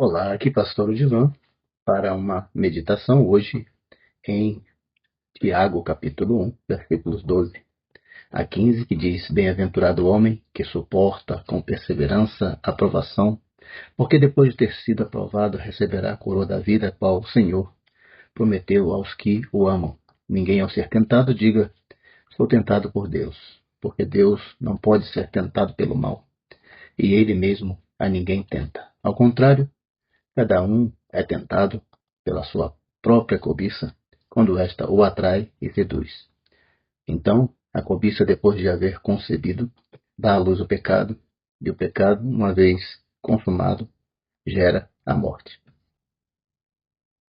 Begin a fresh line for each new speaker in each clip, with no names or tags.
Olá, aqui Pastor Divan para uma meditação hoje em Tiago, capítulo 1, versículos 12 a 15, que diz: Bem-aventurado o homem que suporta com perseverança a provação, porque depois de ter sido aprovado receberá a coroa da vida, a qual o Senhor prometeu aos que o amam. Ninguém ao ser tentado diga: sou tentado por Deus, porque Deus não pode ser tentado pelo mal, e ele mesmo a ninguém tenta. Ao contrário, cada um é tentado pela sua própria cobiça, quando esta o atrai e seduz. Então, a cobiça, depois de haver concebido, dá à luz o pecado, e o pecado, uma vez consumado, gera a morte.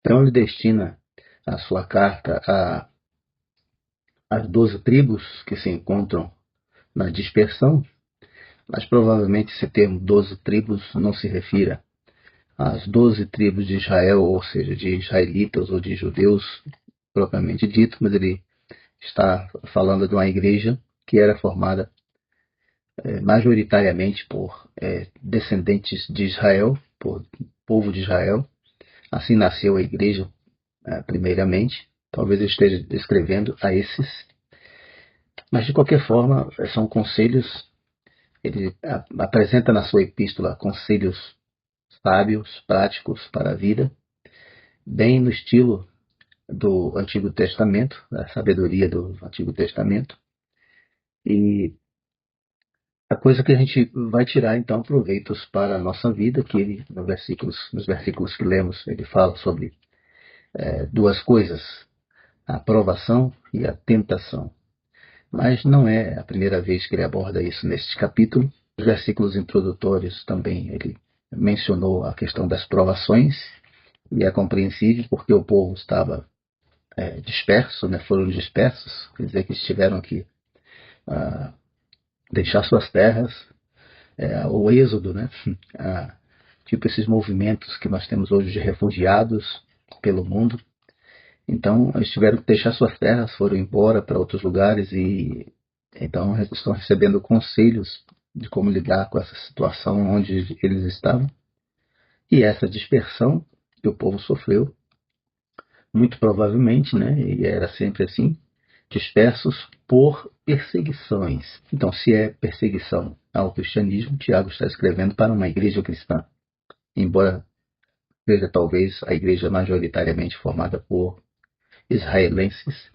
Então, ele destina a sua carta às 12 tribos que se encontram na dispersão, mas provavelmente esse termo 12 tribos não se refira às 12 tribos de Israel, ou seja, de israelitas ou de judeus propriamente dito, mas ele está falando de uma igreja que era formada majoritariamente por descendentes de Israel, por povo de Israel. Assim nasceu a igreja, primeiramente. Talvez eu esteja descrevendo a esses. Mas, de qualquer forma, são conselhos. Ele apresenta na sua epístola conselhos sábios, práticos para a vida, bem no estilo do Antigo Testamento, da sabedoria do Antigo Testamento. E a coisa que a gente vai tirar, então, proveitos para a nossa vida, que ele, nos versículos que lemos, ele fala sobre duas coisas, a aprovação e a tentação. Mas não é a primeira vez que ele aborda isso neste capítulo. Os versículos introdutórios também ele mencionou a questão das provações, e é compreensível porque o povo estava disperso, né, foram dispersos, quer dizer que estiveram que deixar suas terras, o êxodo, né? Tipo esses movimentos que nós temos hoje de refugiados pelo mundo. Então, eles tiveram que deixar suas terras, foram embora para outros lugares e então estão recebendo conselhos de como lidar com essa situação onde eles estavam. E essa dispersão que o povo sofreu, muito provavelmente, né? E era sempre assim, dispersos por perseguições. Então, se é perseguição ao cristianismo, Tiago está escrevendo para uma igreja cristã, embora seja talvez a igreja majoritariamente formada por israelenses,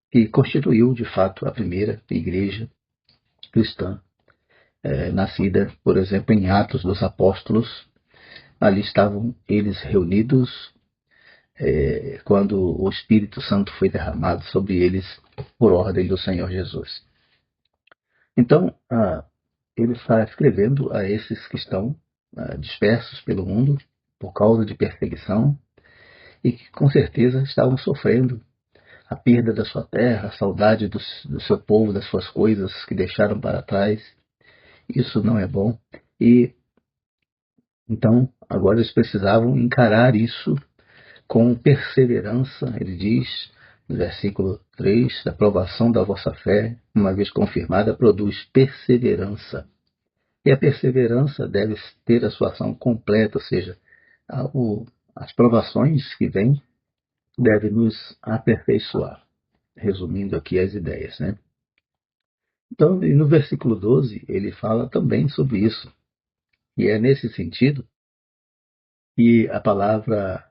que constituiu de fato a primeira igreja cristã, nascida, por exemplo, em Atos dos Apóstolos. Ali estavam eles reunidos quando o Espírito Santo foi derramado sobre eles por ordem do Senhor Jesus. Então, ele está escrevendo a esses que estão dispersos pelo mundo por causa de perseguição e que com certeza estavam sofrendo a perda da sua terra, a saudade do seu povo, das suas coisas que deixaram para trás. Isso não é bom. E então, agora eles precisavam encarar isso com perseverança. Ele diz, no versículo 3, a aprovação da vossa fé, uma vez confirmada, produz perseverança. E a perseverança deve ter a sua ação completa, ou seja, as provações que vêm devem nos aperfeiçoar. Resumindo aqui as ideias, né? Então, no versículo 12, ele fala também sobre isso. E é nesse sentido que a palavra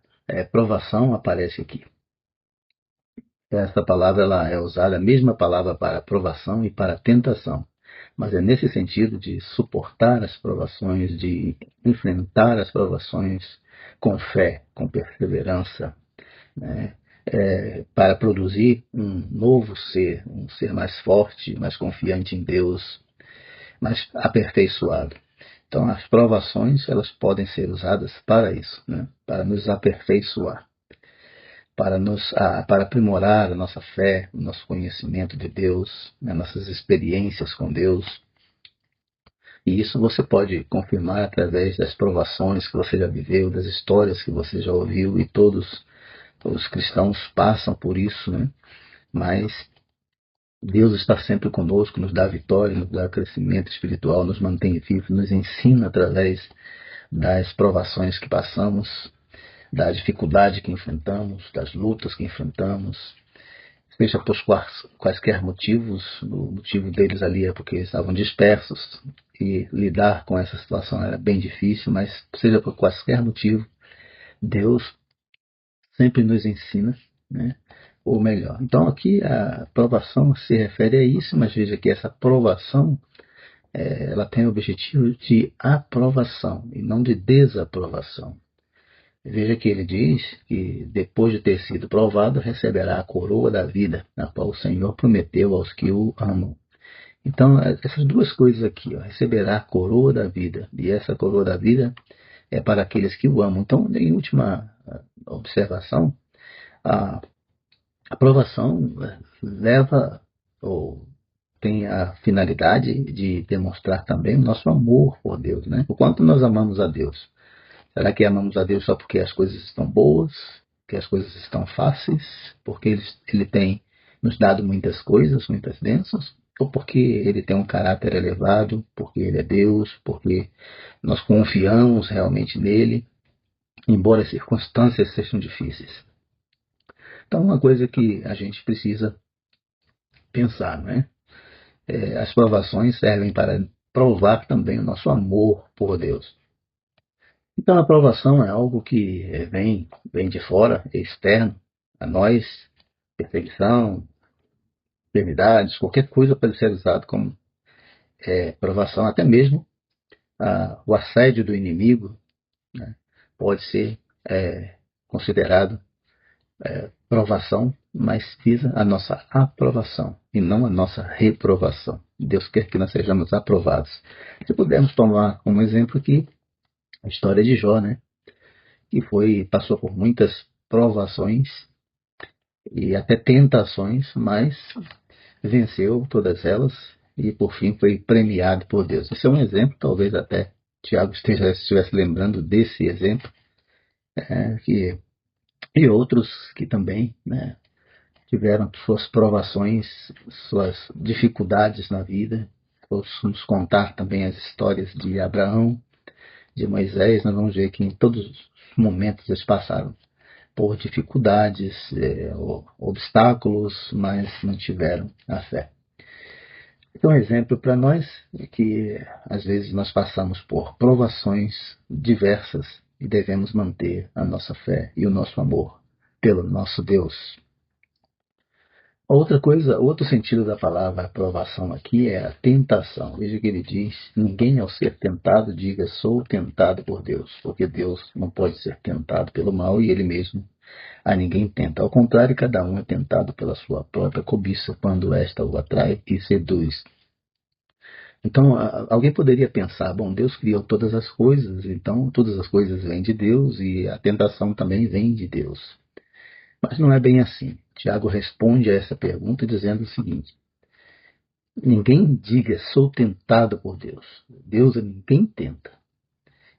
provação aparece aqui. Essa palavra ela é usada, a mesma palavra para provação e para tentação. Mas é nesse sentido de suportar as provações, de enfrentar as provações com fé, com perseverança, né? Para produzir um novo ser, um ser mais forte, mais confiante em Deus, mais aperfeiçoado. Então, as provações elas podem ser usadas para isso, né? Para nos aperfeiçoar, para aprimorar a nossa fé, o nosso conhecimento de Deus, né? Nossas experiências com Deus. E isso você pode confirmar através das provações que você já viveu, das histórias que você já ouviu, e todos os cristãos passam por isso, né? Mas Deus está sempre conosco, nos dá vitória, nos dá crescimento espiritual, nos mantém vivos, nos ensina através das provações que passamos, da dificuldade que enfrentamos, das lutas que enfrentamos, seja por quaisquer motivos. O motivo deles ali é porque estavam dispersos e lidar com essa situação era bem difícil, mas seja por quaisquer motivo, Deus sempre nos ensina, né? Ou melhor. Então aqui a provação se refere a isso, mas veja que essa provação ela tem o objetivo de aprovação e não de desaprovação. Veja que ele diz que depois de ter sido provado, receberá a coroa da vida, a qual o Senhor prometeu aos que o amam. Então, essas duas coisas aqui, ó, receberá a coroa da vida, e essa coroa da vida é para aqueles que o amam. Então, em última observação, a aprovação leva ou tem a finalidade de demonstrar também o nosso amor por Deus, né? O quanto nós amamos a Deus. Será que amamos a Deus só porque as coisas estão boas, que as coisas estão fáceis, porque ele tem nos dado muitas coisas, muitas bênçãos? Ou porque ele tem um caráter elevado, porque ele é Deus, porque nós confiamos realmente nele, embora as circunstâncias sejam difíceis? Então, uma coisa que a gente precisa pensar, não é? As provações servem para provar também o nosso amor por Deus. Então, a aprovação é algo que vem de fora, é externo a nós, perseguição, enfermidades, qualquer coisa pode ser usado como provação, até mesmo o assédio do inimigo, né, pode ser considerado provação, mas visa a nossa aprovação e não a nossa reprovação. Deus quer que nós sejamos aprovados. Se pudermos tomar como exemplo aqui a história de Jó, né? Que passou por muitas provações e até tentações, mas venceu todas elas e por fim foi premiado por Deus. Esse é um exemplo, talvez até Tiago estivesse lembrando desse exemplo, e outros que também, né, tiveram suas provações, suas dificuldades na vida. Vamos contar também as histórias de Abraão, de Moisés. Nós vamos ver que em todos os momentos eles passaram por dificuldades, obstáculos, mas mantiveram a fé. Então, um exemplo para nós é que às vezes nós passamos por provações diversas e devemos manter a nossa fé e o nosso amor pelo nosso Deus. Outra coisa, outro sentido da palavra aprovação aqui é a tentação. Veja que ele diz: ninguém ao ser tentado diga sou tentado por Deus, porque Deus não pode ser tentado pelo mal e ele mesmo a ninguém tenta. Ao contrário, cada um é tentado pela sua própria cobiça, quando esta o atrai e seduz. Então, alguém poderia pensar, bom, Deus criou todas as coisas, então todas as coisas vêm de Deus e a tentação também vem de Deus. Mas não é bem assim. Tiago responde a essa pergunta dizendo o seguinte: ninguém diga sou tentado por Deus. Deus ninguém tenta.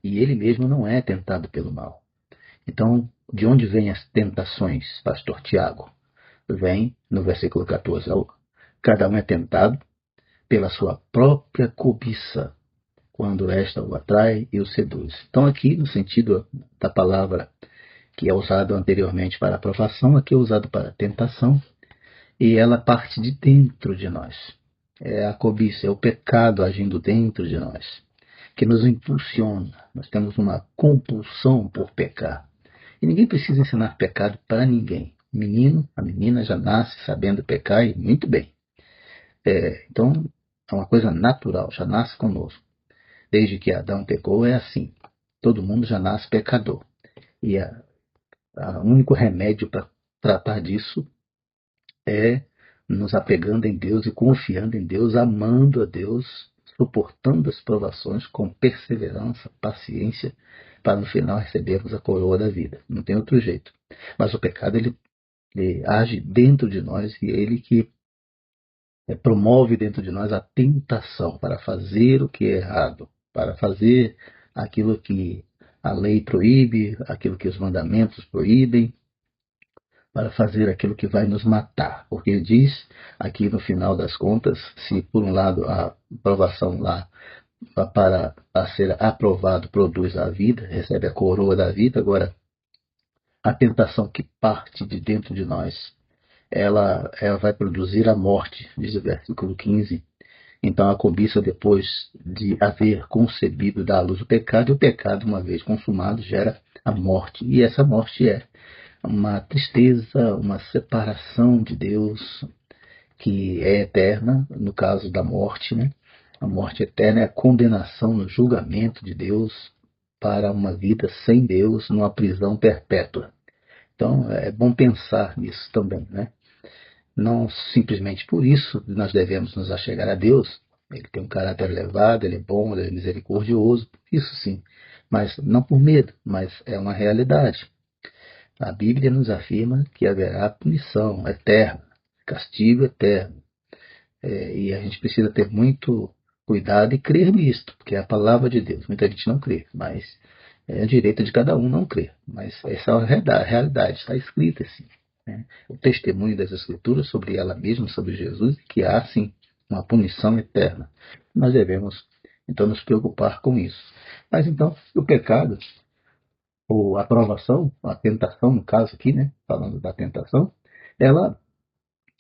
E ele mesmo não é tentado pelo mal. Então, de onde vêm as tentações, pastor Tiago? Vem no versículo 14. Cada um é tentado pela sua própria cobiça, quando esta o atrai e o seduz. Então aqui, no sentido da palavra que é usado anteriormente para aprovação, aqui é usado para tentação, e ela parte de dentro de nós. É a cobiça, é o pecado agindo dentro de nós, que nos impulsiona. Nós temos uma compulsão por pecar. E ninguém precisa ensinar pecado para ninguém. O menino, a menina já nasce sabendo pecar e muito bem. Então, é uma coisa natural, já nasce conosco. Desde que Adão pecou é assim. Todo mundo já nasce pecador. E o único remédio para tratar disso é nos apegando em Deus e confiando em Deus, amando a Deus, suportando as provações com perseverança, paciência, para no final recebermos a coroa da vida. Não tem outro jeito. Mas o pecado ele age dentro de nós e é ele que promove dentro de nós a tentação para fazer o que é errado, para fazer aquilo que a lei proíbe, aquilo que os mandamentos proíbem, para fazer aquilo que vai nos matar. Porque ele diz aqui no final das contas, se por um lado a provação lá para a ser aprovado produz a vida, recebe a coroa da vida. Agora, a tentação que parte de dentro de nós, ela vai produzir a morte, diz o versículo 15. Então a cobiça, depois de haver concebido, dá à luz o pecado, e o pecado, uma vez consumado, gera a morte. E essa morte é uma tristeza, uma separação de Deus, que é eterna, no caso da morte, né? A morte eterna é a condenação no julgamento de Deus para uma vida sem Deus, numa prisão perpétua. Então é bom pensar nisso também, né? Não simplesmente por isso nós devemos nos achegar a Deus. Ele tem um caráter elevado, ele é bom, ele é misericordioso, isso sim. Mas não por medo, mas é uma realidade. A Bíblia nos afirma que haverá punição eterna, castigo eterno. E a gente precisa ter muito cuidado e crer nisto, porque é a palavra de Deus. Muita gente não crê, mas é direito de cada um não crer. Mas essa é a realidade, está escrita assim. Né? O testemunho das Escrituras sobre ela mesma, sobre Jesus, que há sim uma punição eterna. Nós devemos então nos preocupar com isso. Mas então, o pecado, ou a provação, a tentação, no caso aqui, né, falando da tentação, ela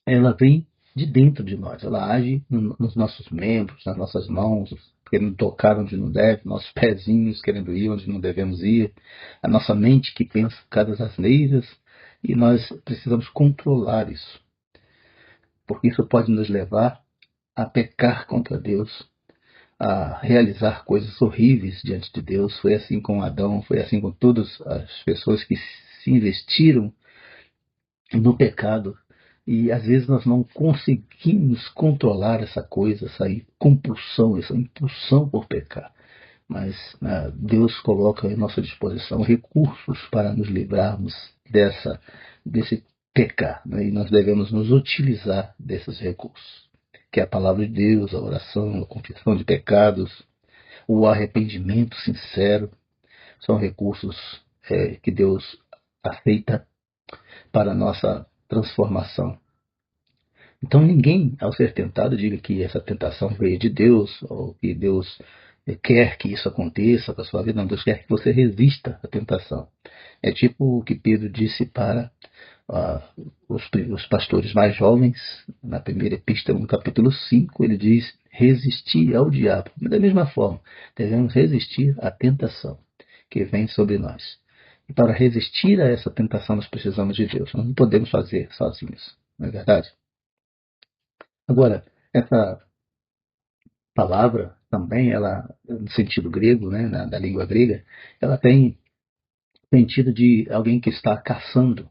ela vem de dentro de nós, ela age nos nossos membros, nas nossas mãos, querendo tocar onde não deve, nossos pezinhos querendo ir onde não devemos ir, a nossa mente que pensa cada asneiras, e nós precisamos controlar isso, porque isso pode nos levar a pecar contra Deus, a realizar coisas horríveis diante de Deus. Foi assim com Adão, foi assim com todas as pessoas que se investiram no pecado. E às vezes nós não conseguimos controlar essa coisa, essa compulsão, essa impulsão por pecar. Mas Deus coloca à nossa disposição recursos para nos livrarmos desse pecar. Né? E nós devemos nos utilizar desses recursos, que é a palavra de Deus, a oração, a confissão de pecados, o arrependimento sincero. São recursos que Deus aceita para a nossa transformação. Então ninguém, ao ser tentado, diga que essa tentação veio de Deus, ou que Deus quer que isso aconteça com a sua vida. Não, Deus quer que você resista à tentação. É tipo o que Pedro disse para os pastores mais jovens, na primeira epístola, no capítulo 5, ele diz: resistir ao diabo. Da mesma forma, devemos resistir à tentação que vem sobre nós. E para resistir a essa tentação, nós precisamos de Deus. Nós não podemos fazer sozinhos, não é verdade? Agora, essa palavra também, ela, no sentido grego, né, da língua grega, ela tem sentido de alguém que está caçando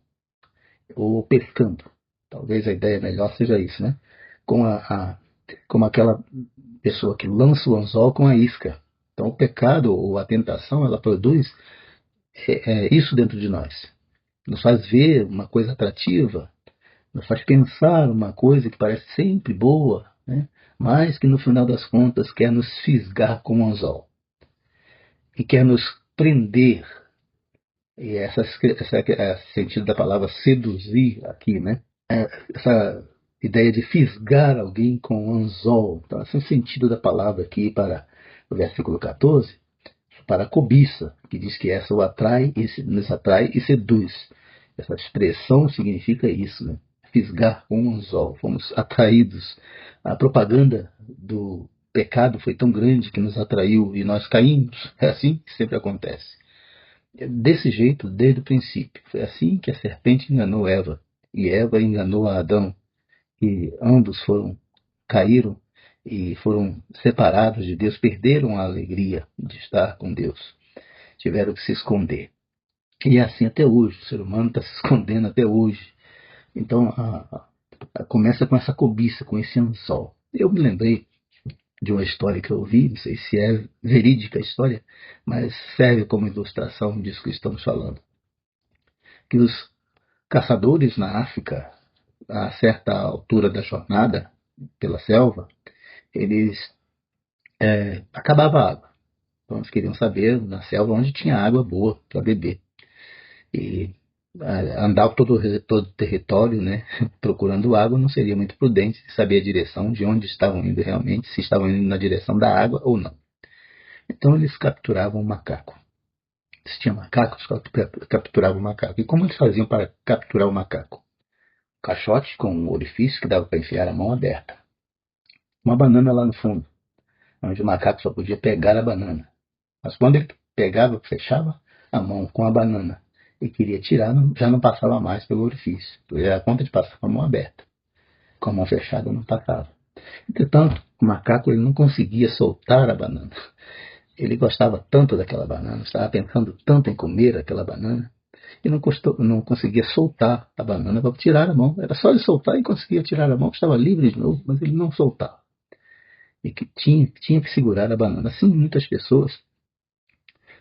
ou pescando. Talvez a ideia melhor seja isso, né? Como aquela pessoa que lança o anzol com a isca. Então, o pecado ou a tentação, ela produz isso dentro de nós. Nos faz ver uma coisa atrativa, nos faz pensar uma coisa que parece sempre boa, né? Mas que no final das contas quer nos fisgar com o anzol e quer nos prender. E esse é o sentido da palavra seduzir aqui, né? Essa ideia de fisgar alguém com o anzol. Então, esse é o sentido da palavra aqui para o versículo 14, para a cobiça, que diz que essa nos atrai e seduz. Essa expressão significa isso, né? Fisgar com um anzol. Fomos atraídos. A propaganda do pecado foi tão grande que nos atraiu e nós caímos. É assim que sempre acontece. Desse jeito, desde o princípio. Foi assim que a serpente enganou Eva. E Eva enganou a Adão. E ambos caíram e foram separados de Deus, perderam a alegria de estar com Deus. Tiveram que se esconder. E é assim até hoje. O ser humano está se escondendo até hoje. Então, começa com essa cobiça, com esse anzol. Eu me lembrei de uma história que eu ouvi, não sei se é verídica a história, mas serve como ilustração disso que estamos falando. Que os caçadores na África, a certa altura da jornada pela selva, eles acabavam a água. Então eles queriam saber na selva onde tinha água boa para beber. E andar todo o território, né, procurando água, não seria muito prudente saber a direção de onde estavam indo realmente, se estavam indo na direção da água ou não. Então eles capturavam o macaco. Se tinha macacos, capturavam o macaco. E como eles faziam para capturar o macaco? Caixote com um orifício que dava para enfiar a mão aberta. Uma banana lá no fundo, onde o macaco só podia pegar a banana. Mas quando ele pegava, fechava a mão com a banana e queria tirar, já não passava mais pelo orifício. Ele era conta de passar com a mão aberta. Com a mão fechada não passava. Entretanto, o macaco ele não conseguia soltar a banana. Ele gostava tanto daquela banana, estava pensando tanto em comer aquela banana, e não conseguia soltar a banana para tirar a mão. Era só ele soltar e conseguia tirar a mão, estava livre de novo, mas ele não soltava. E que tinha que segurar a banana. Assim, muitas pessoas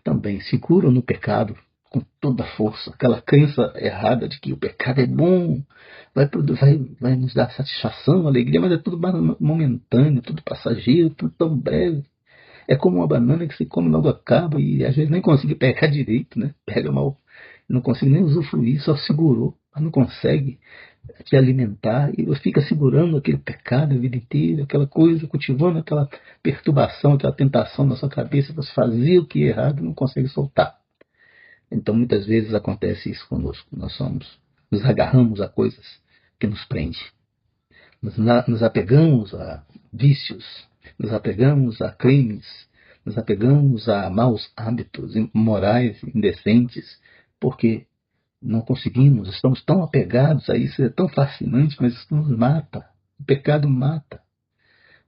também se curam no pecado com toda a força. Aquela crença errada de que o pecado é bom, vai nos dar satisfação, alegria, mas é tudo momentâneo, tudo passageiro, tudo tão breve. É como uma banana que se come logo acaba e às vezes nem consegue pegar direito, né? Pega mal, não consegue nem usufruir, só segurou, mas não consegue te alimentar e você fica segurando aquele pecado a vida inteira, aquela coisa, cultivando aquela perturbação, aquela tentação na sua cabeça, você fazia o que é errado e não consegue soltar. Então muitas vezes acontece isso conosco, nos agarramos a coisas que nos prendem, nos apegamos a vícios, nos apegamos a crimes, nos apegamos a maus hábitos morais, indecentes, porque não conseguimos, estamos tão apegados a isso, é tão fascinante, mas isso nos mata. O pecado mata.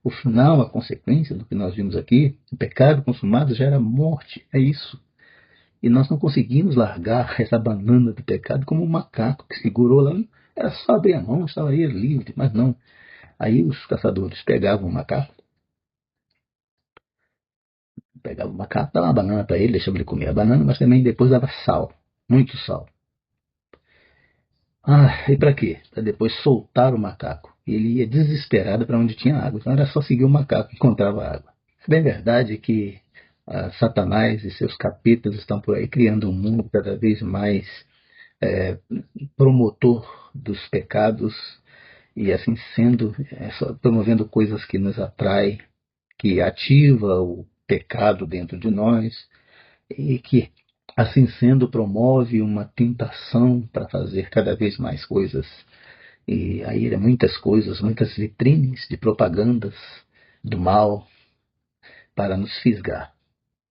O final, a consequência do que nós vimos aqui, o pecado consumado gera morte, é isso. E nós não conseguimos largar essa banana do pecado como um macaco que segurou lá. Era só abrir a mão, estava aí livre, mas não. Aí os caçadores pegavam o macaco, davam uma banana para ele, deixavam ele comer a banana, mas também depois dava sal, muito sal. E para quê? Para depois soltar o macaco. Ele ia desesperado para onde tinha água, então era só seguir o macaco que encontrava água. É bem verdade que Satanás e seus capetas estão por aí criando um mundo cada vez mais promotor dos pecados e assim sendo, só promovendo coisas que nos atraem, que ativa o pecado dentro de nós e que, assim sendo, promove uma tentação para fazer cada vez mais coisas. E aí muitas coisas, muitas vitrines de propagandas do mal para nos fisgar,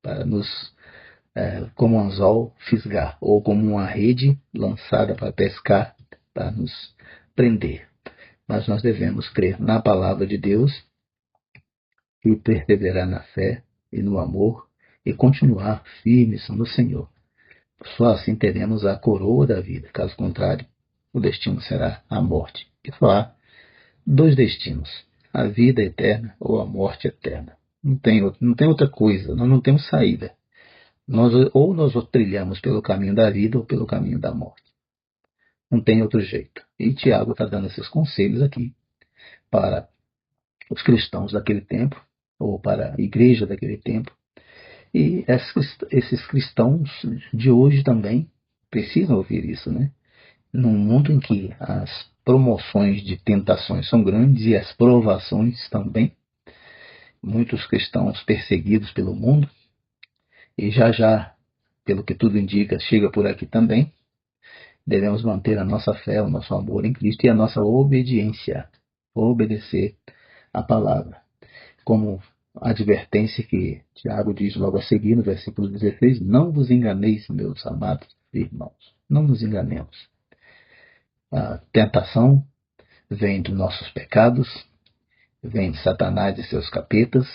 para nos, como um anzol, fisgar, ou como uma rede lançada para pescar, para nos prender. Mas nós devemos crer na palavra de Deus e perseverar na fé e no amor e continuar firmes no Senhor. Só assim teremos a coroa da vida. Caso contrário, o destino será a morte. E só há dois destinos: a vida eterna ou a morte eterna. Não tem outra coisa, nós não temos saída. Ou nós trilhamos pelo caminho da vida ou pelo caminho da morte. Não tem outro jeito. E Tiago está dando esses conselhos aqui para os cristãos daquele tempo, ou para a igreja daquele tempo. E esses cristãos de hoje também precisam ouvir isso, né? Num mundo em que as promoções de tentações são grandes e as provações também, muitos cristãos perseguidos pelo mundo, e já, pelo que tudo indica, chega por aqui também, devemos manter a nossa fé, o nosso amor em Cristo e a nossa obediência, obedecer a palavra. Como a advertência que Tiago diz logo a seguir, no versículo 16, não vos enganeis, meus amados irmãos, não nos enganemos. A tentação vem dos nossos pecados, vem de Satanás e seus capetas,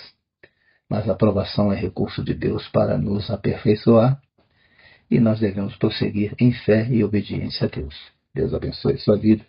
mas a aprovação é recurso de Deus para nos aperfeiçoar e nós devemos prosseguir em fé e obediência a Deus. Deus abençoe sua vida.